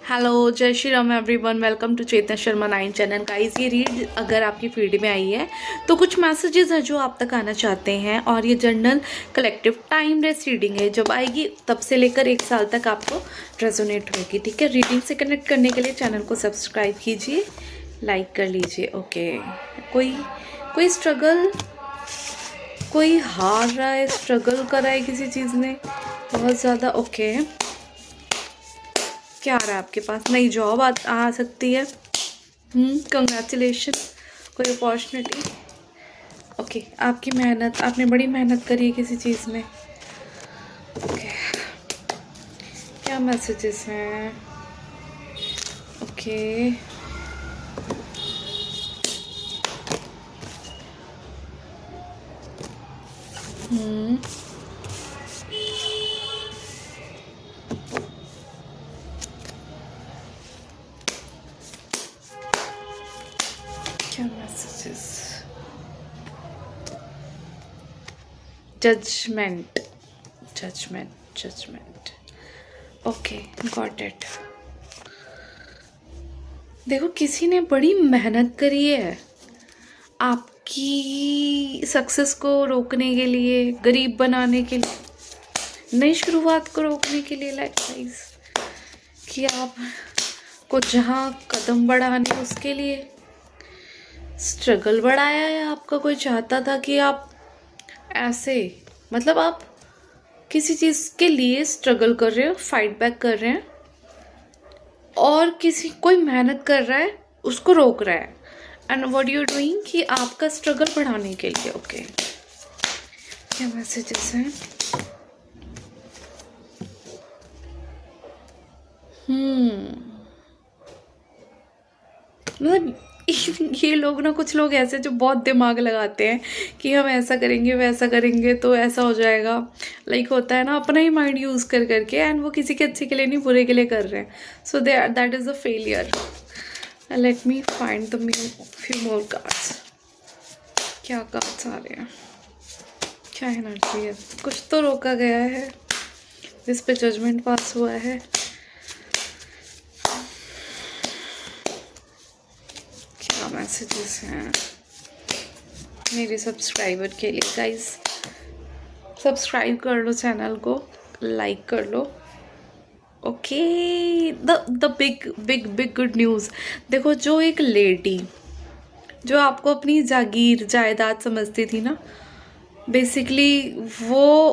Hello, Jai Shri Ram everyone. Welcome to Chetna Sharma 9 channel. Guys, ये read अगर आपकी फीड में आई है तो कुछ मैसेजेस हैं जो आप तक आना चाहते हैं, और ये जर्नल कलेक्टिव टाइमलेस रीडिंग है। जब आएगी तब से लेकर 1 साल तक आपको रेजोनेट होगी। ठीक है, रीडिंग से कनेक्ट करने के लिए चैनल को सब्सक्राइब कीजिए, लाइक कर लीजिए। ओके, कोई स्ट्रगल, कोई हार रहा है, स्ट्रगल कर रहा है किसी चीज़ में बहुत ज़्यादा। ओके, क्या आ रहा है आपके पास? नई जॉब आ सकती है। कंग्रेचुलेशन, कोई अपॉर्चुनिटी। ओके, आपकी मेहनत, आपने बड़ी मेहनत करी है किसी चीज़ में। ओके, क्या मैसेजेस हैं? ओके, क्या messages? Judgment, judgment, judgment. Okay, got it. देखो, किसी ने बड़ी मेहनत करी है आपकी सक्सेस को रोकने के लिए, गरीब बनाने के लिए, नई शुरुआत को रोकने के लिए। लाइक गाइस, कि आप को जहाँ कदम बढ़ाने उसके लिए स्ट्रगल बढ़ाया है आपका। कोई चाहता था कि आप ऐसे, मतलब आप किसी चीज़ के लिए स्ट्रगल कर रहे हो, फाइट बैक कर रहे हैं, और कोई मेहनत कर रहा है उसको रोक रहा है। एंड व्हाट यू डूइंग कि आपका स्ट्रगल बढ़ाने के लिए। ओके, क्या मैसेजेस हैं? मतलब ये लोग ना, कुछ लोग ऐसे जो बहुत दिमाग लगाते हैं कि हम ऐसा करेंगे वैसा करेंगे तो ऐसा हो जाएगा। लाइक होता है ना, अपना ही माइंड यूज़ कर करके, एंड वो किसी के अच्छे के लिए नहीं, बुरे के लिए कर रहे हैं। So that is a failure. Let me find the few more cards. क्या कार्ड्स आ रहे हैं? क्या एनर्जी है? कुछ तो रोका गया है, जिस पे जजमेंट पास हुआ है। क्या मैसेजेस हैं मेरे सब्सक्राइबर के लिए? गाइस, सब्सक्राइब कर लो चैनल को, लाइक कर लो। Okay, the big big big good news. देखो, जो एक लेडी जो आपको अपनी जागीर जायदाद समझती थी ना, बेसिकली वो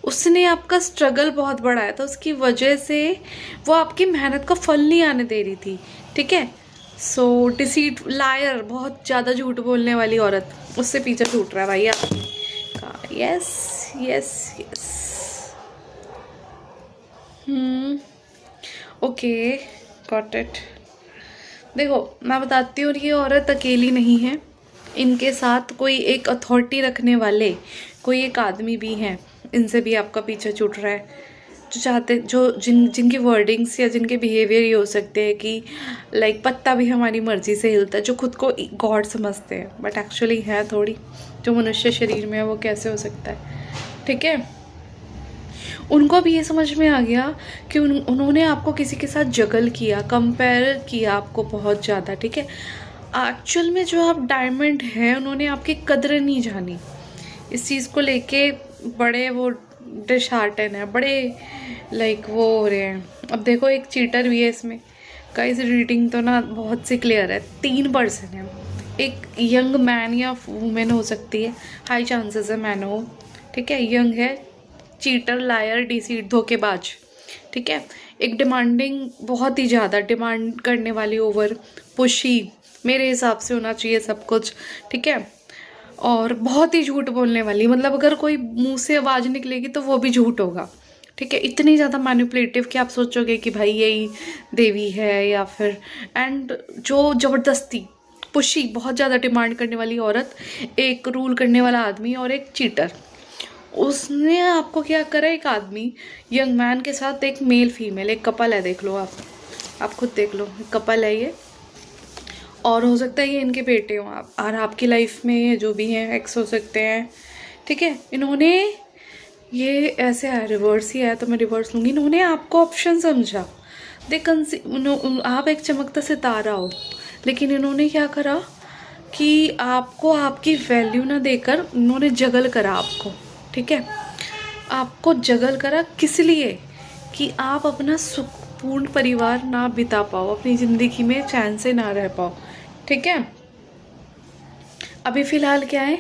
उसने आपका स्ट्रगल बहुत बढ़ाया था। उसकी वजह से वो आपकी मेहनत का फल नहीं आने दे रही थी। ठीक है, सो डिसीट, लायर, बहुत ज़्यादा झूठ बोलने वाली औरत, उससे पीछे छूट रहा है भाई आपका। Yes, yes, yes. Okay, got it. देखो, मैं बताती हूँ, ये औरत अकेली नहीं है। इनके साथ कोई एक अथॉरिटी रखने वाले कोई एक आदमी भी हैं। इनसे भी आपका पीछा छूट रहा है। जो चाहते, जिनकी वर्डिंग्स या जिनके बिहेवियर ये हो सकते हैं कि लाइक पत्ता भी हमारी मर्जी से हिलता है, जो खुद को गॉड समझते हैं बट एक्चुअली है थोड़ी, जो मनुष्य शरीर में है वो कैसे हो सकता है। ठीक है, उनको भी ये समझ में आ गया कि उन्होंने आपको किसी के साथ जगल किया, कंपेयर किया आपको बहुत ज़्यादा। ठीक है, एक्चुअल में जो आप डायमंड हैं, उन्होंने आपकी कदर नहीं जानी। इस चीज़ को लेके बड़े वो डिसहार्टन है, बड़े लाइक वो हो रहे हैं। अब देखो, एक चीटर भी है इसमें। गाइस, रीडिंग तो ना बहुत सी क्लियर है। 3 पर्सन है। एक यंग मैन या वुमेन हो सकती है, हाई चांसेस है मैन हो। ठीक है, यंग है, चीटर, लायर, डिसीट, धोखेबाज। ठीक है, एक डिमांडिंग, बहुत ही ज़्यादा डिमांड करने वाली, ओवर पुशी मेरे हिसाब से होना चाहिए सब कुछ। ठीक है, और बहुत ही झूठ बोलने वाली, मतलब अगर कोई मुंह से आवाज़ निकलेगी तो वो भी झूठ होगा। ठीक है, इतनी ज़्यादा मैनिपुलेटिव कि आप सोचोगे कि भाई यही देवी है या फिर। एंड जो ज़बरदस्ती पुशी, बहुत ज़्यादा डिमांड करने वाली औरत, एक रूल करने वाला आदमी, और एक चीटर। उसने आपको क्या करा, एक आदमी यंग मैन के साथ एक मेल फीमेल, एक कपल है, देख लो आप खुद देख लो, कपल है ये, और हो सकता है ये इनके बेटे हों आप, और आपकी लाइफ में जो भी हैं एक्स हो सकते हैं। ठीक है, इन्होंने ये ऐसे है, रिवर्स ही है तो मैं रिवर्स लूँगी। इन्होंने आपको ऑप्शन समझा, आप एक चमकता सितारा हो, लेकिन इन्होंने क्या करा कि आपको आपकी वैल्यू ना देकर इन्होंने जगल करा आपको, ठीक है। आपको जगल करा किस लिए कि आप अपना सुखपूर्ण परिवार ना बिता पाओ, अपनी ज़िंदगी में चैन से ना रह पाओ, ठीक है। अभी फ़िलहाल क्या है,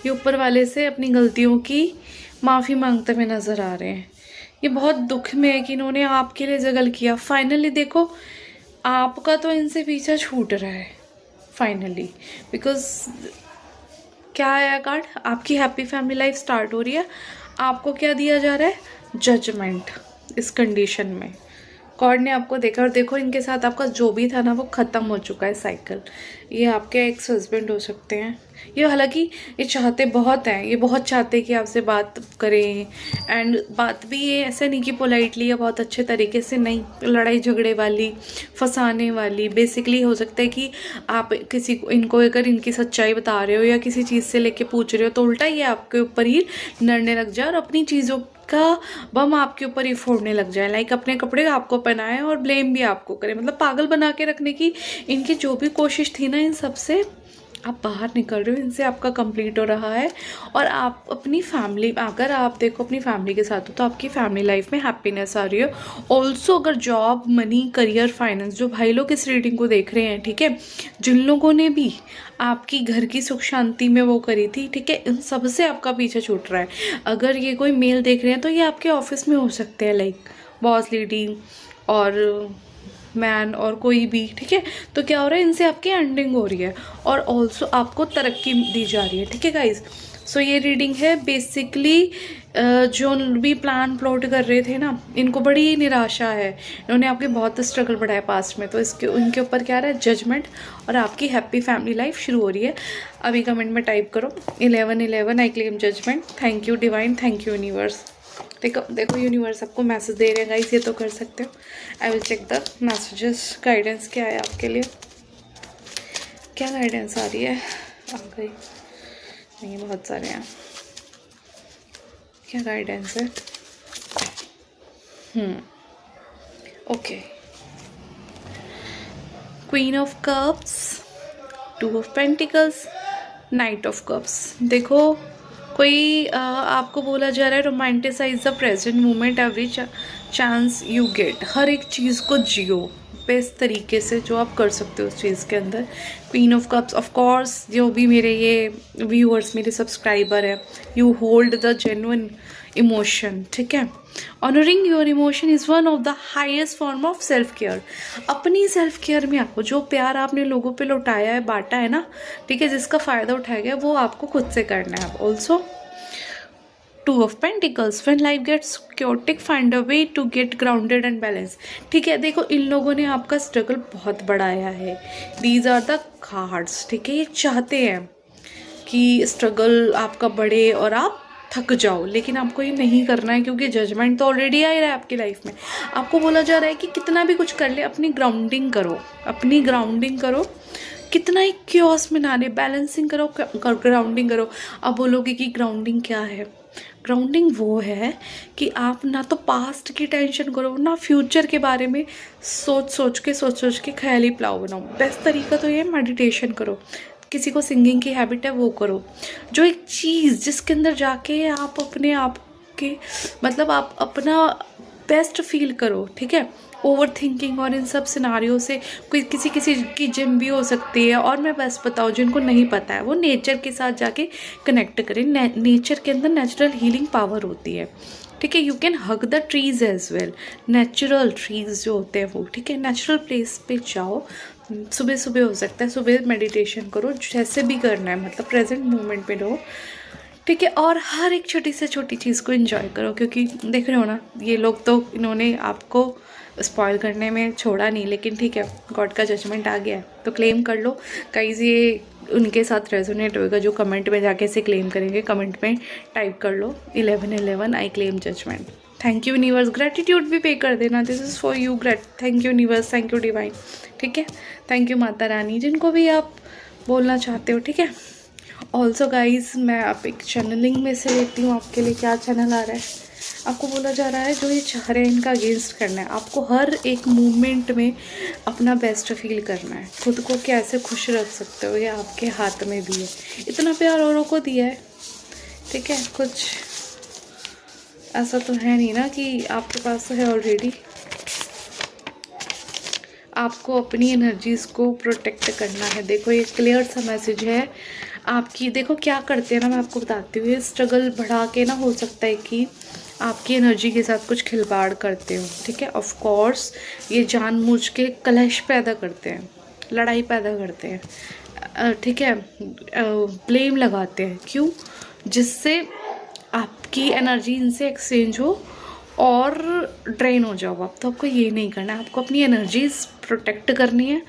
ये ऊपर वाले से अपनी गलतियों की माफ़ी मांगते हुए नज़र आ रहे हैं। ये बहुत दुख में है कि इन्होंने आपके लिए जगल किया। फाइनली देखो, आपका तो इनसे पीछा छूट रहा है फाइनली, बिकॉज क्या आया कार्ड, आपकी हैप्पी फैमिली लाइफ स्टार्ट हो रही है। आपको क्या दिया जा रहा है, जजमेंट। इस कंडीशन में गॉड ने आपको देखा, और देखो इनके साथ आपका जो भी था ना वो ख़त्म हो चुका है साइकिल। ये आपके एक्स हस्बैंड हो सकते हैं। ये हालांकि ये चाहते बहुत हैं, ये बहुत चाहते हैं कि आपसे बात करें, एंड बात भी ये ऐसे नहीं कि पोलाइटली या बहुत अच्छे तरीके से, नहीं, लड़ाई झगड़े वाली, फंसाने वाली। बेसिकली हो सकता है कि आप किसी को, इनको अगर इनकी सच्चाई बता रहे हो या किसी चीज़ से लेके पूछ रहे हो तो उल्टा ये आपके ऊपर ही लड़ने लग जाए और अपनी चीज़ों का बम आपके ऊपर ही फोड़ने लग जाए। लाइक अपने कपड़े आपको पहनाए और ब्लेम भी आपको करे, मतलब पागल बना के रखने की इनकी जो भी कोशिश थी ना, इन सब से आप बाहर निकल रहे हो, इनसे आपका कंप्लीट हो रहा है। और आप अपनी फैमिली, अगर आप देखो अपनी फैमिली के साथ हो तो आपकी फैमिली लाइफ में हैप्पीनेस आ रही है। ऑल्सो अगर जॉब, मनी, करियर, फाइनेंस, जो भाई लोग इस रीडिंग को देख रहे हैं, ठीक है, जिन लोगों ने भी आपकी घर की सुख शांति में वो करी थी, ठीक है, इन सब से आपका पीछे छूट रहा है। अगर ये कोई मेल देख रहे हैं तो ये आपके ऑफिस में हो सकते हैं, लाइक बॉस लेडी और मैन और कोई भी, ठीक है। तो क्या हो रहा है, इनसे आपकी एंडिंग हो रही है और ऑल्सो आपको तरक्की दी जा रही है, ठीक है गाइज। सो ये रीडिंग है बेसिकली, जो भी प्लान प्लॉट कर रहे थे ना, इनको बड़ी निराशा है, इन्होंने आपके बहुत स्ट्रगल बढ़ाया पास्ट में, तो इसके उनके ऊपर क्या रहा है, जजमेंट, और आपकी हैप्पी फैमिली लाइफ शुरू हो रही है। अभी कमेंट में टाइप करो 1111 I claim judgment. Thank you divine, thank you universe. देखो यूनिवर्स आपको मैसेज दे रहे हैं गाइस, ये तो कर सकते हो। I will check the messages, guidance क्या है आपके लिए, क्या गाइडेंस आ रही है। आ गई नहीं, बहुत सारे हैं, क्या गाइडेंस है। Okay, queen of cups, 2 of pentacles, knight of cups. देखो कोई आपको बोला जा रहा है romanticise the present moment, every chance you get. हर एक चीज़ को जियो बेस्ट तरीके से जो आप कर सकते हो उस चीज़ के अंदर। Queen of cups, of course जो भी मेरे ये व्यूअर्स, मेरे सब्सक्राइबर है, you hold the genuine emotion, ठीक है। Honouring your emotion is one of the highest form of self care. अपनी सेल्फ केयर में आपको जो प्यार आपने लोगों पे लौटाया है, बांटा है ना, ठीक है, जिसका फ़ायदा उठाया गया, वो आपको खुद से करना है। Also 2 of Pentacles, when life gets chaotic, find a way to get grounded and balanced। ठीक है, देखो इन लोगों ने आपका स्ट्रगल बहुत बढ़ाया है। These are the cards, ठीक है। ये चाहते हैं कि स्ट्रगल आपका बढ़े और आप थक जाओ, लेकिन आपको ये नहीं करना है क्योंकि जजमेंट तो ऑलरेडी आ रहा है आपकी लाइफ में। आपको बोला जा रहा है कि कितना भी कुछ कर ले, अपनी ग्राउंडिंग करो, अपनी ग्राउंडिंग करो, कितना ही क्योस में ना ले, बैलेंसिंग करो, ग्राउंडिंग करो। अब बोलोगे कि ग्राउंडिंग क्या है, ग्राउंडिंग वो है कि आप ना तो पास्ट की टेंशन करो, ना फ्यूचर के बारे में सोच सोच के ख्याली प्लाव बनाओ। बेस्ट तरीका तो ये मेडिटेशन करो, किसी को सिंगिंग की हैबिट है वो करो। जो एक चीज़ जिसके अंदर जाके आप अपने आप के, मतलब आप अपना बेस्ट फील करो, ठीक है। ओवर थिंकिंग और इन सब सिनारियों से कोई किसी की जिम भी हो सकती है। और मैं बस बताऊँ, जिनको नहीं पता है वो नेचर के साथ जाके कनेक्ट करें। नेचर के अंदर नेचुरल हीलिंग पावर होती है, ठीक है। You can hug the trees as well, natural trees जो होते हैं वो, ठीक है। नेचुरल प्लेस पे जाओ, सुबह सुबह हो सकता है, सुबह मेडिटेशन करो, जैसे भी करना है, मतलब प्रेजेंट मोमेंट में रहो, ठीक है। और हर एक छोटी से छोटी चीज़ को एंजॉय करो, क्योंकि देख रहे हो ना, ये लोग तो इन्होंने आपको स्पॉइल करने में छोड़ा नहीं, लेकिन ठीक है, गॉड का जजमेंट आ गया है तो क्लेम कर लो। गाइस ये उनके साथ रेजोनेट होएगा जो कमेंट में जाके इसे क्लेम करेंगे। कमेंट में टाइप कर लो 1111 I claim judgment. Thank you universe, gratitude भी पे कर देना, this is for you. Thank you universe, thank you divine, ठीक है। थैंक यू माता रानी, जिनको भी आप बोलना चाहते हो, ठीक है। ऑल्सो गाइज मैं आप एक चैनलिंग में से लेती हूँ आपके लिए, क्या चैनल आ रहा है, आपको बोला जा रहा है जो ये चाह रहे हैं इनका अगेंस्ट करना है। आपको हर एक मूवमेंट में अपना बेस्ट फील करना है। खुद को कैसे खुश रख सकते हो ये आपके हाथ में भी है। इतना प्यार औरों को दिया है, ठीक है, कुछ ऐसा तो है नहीं ना कि आपके पास तो है ऑलरेडी। आपको अपनी एनर्जीज़ को प्रोटेक्ट करना है। देखो ये क्लियर सा मैसेज है आपकी। देखो क्या करते हैं ना, मैं आपको बताती हूँ, ये स्ट्रगल बढ़ा के ना हो सकता है कि आपकी एनर्जी के साथ कुछ खिलवाड़ करते हो, ठीक है। ऑफ कोर्स ये जानबूझ के कलेश पैदा करते हैं, लड़ाई पैदा करते हैं, ठीक है, ब्लेम लगाते हैं। क्यों? जिससे आपकी एनर्जी इनसे एक्सचेंज हो और ड्रेन हो जाओ आप। तो आपको ये नहीं करना है। आपको अपनी एनर्जीज प्रोटेक्ट करनी है,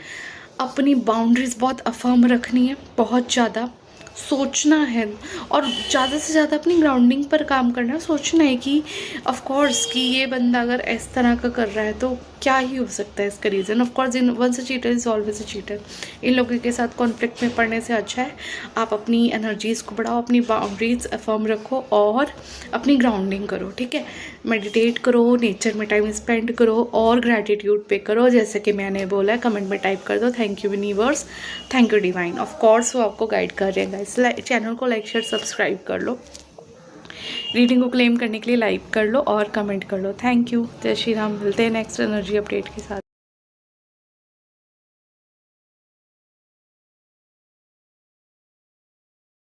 अपनी बाउंड्रीज बहुत अफर्म रखनी है, बहुत ज़्यादा सोचना है और ज़्यादा से ज़्यादा अपनी ग्राउंडिंग पर काम करना है। सोचना है कि ऑफ कोर्स कि ये बंदा अगर इस तरह का कर रहा है तो क्या ही हो सकता है इसका reason. Of course in once a cheater is always a cheater. इन लोगों के साथ कॉन्फ्लिक्ट में पड़ने से अच्छा है आप अपनी एनर्जीज़ को बढ़ाओ, अपनी बाउंड्रीज अफर्म रखो और अपनी ग्राउंडिंग करो, ठीक है। मेडिटेट करो, नेचर में टाइम स्पेंड करो और ग्रैटिट्यूड पे करो, जैसे कि मैंने बोला है। कमेंट में टाइप कर दो thank you universe, thank you divine. Of course वो आपको गाइड कर रहे हैं गाइस। चैनल को लाइक शेयर सब्सक्राइब कर लो, रीडिंग को क्लेम करने के लिए लाइक कर लो और कमेंट कर लो। Thank you. जय श्री राम। मिलते हैं नेक्स्ट एनर्जी अपडेट के साथ।